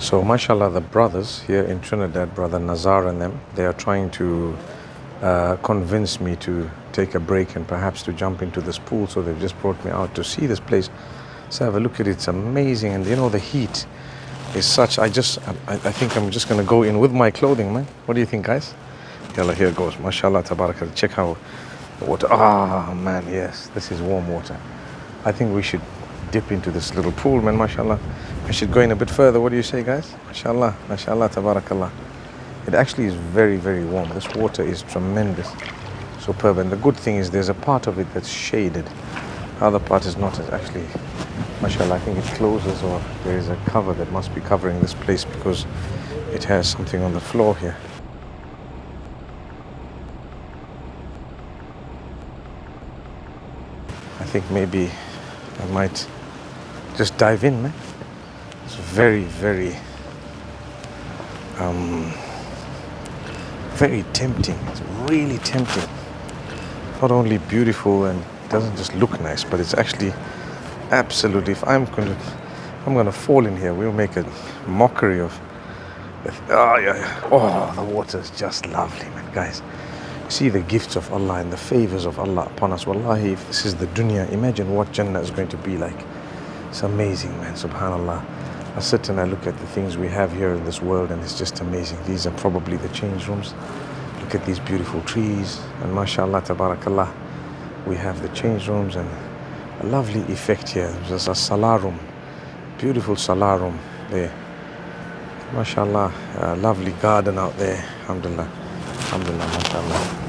So, mashallah, the brothers here in Trinidad, brother Nazar and them, they are trying to convince me to take a break and perhaps to jump into this pool. So they've just brought me out to see this place. So have a look at it. It's amazing, and you know the heat is such. I think I'm just gonna go in with my clothing, man. What do you think, guys? Yalla, here goes. Mashallah, tabarakallah. Check how the water. Ah, man, yes, this is warm water. I think we should dip into this little pool, man. Mashallah. I should go in a bit further. What do you say, guys? Mashallah, mashallah, tabarakallah. It actually is very, very warm. This water is tremendous, superb. And the good thing is there's a part of it that's shaded. The other part is not. It's actually, mashallah, I think it closes, or there is a cover that must be covering this place because it has something on the floor here. I think maybe I might just dive in, man. It's very, very very tempting. It's really tempting. Not only beautiful and doesn't just look nice, but it's actually absolutely. If I'm gonna fall in here, we'll make a mockery of. Oh yeah. Oh, the water is just lovely, man, guys. See the gifts of Allah and the favors of Allah upon us. Wallahi, if this is the dunya, imagine what Jannah is going to be like. It's amazing, man. Subhanallah. I sit and I look at the things we have here in this world, and it's just amazing. These are probably the change rooms. Look at these beautiful trees, and mashallah, tabarakallah, we have the change rooms and a lovely effect here. There's a salah room, beautiful salah room there. Mashallah, a lovely garden out there. Alhamdulillah, alhamdulillah, mashallah.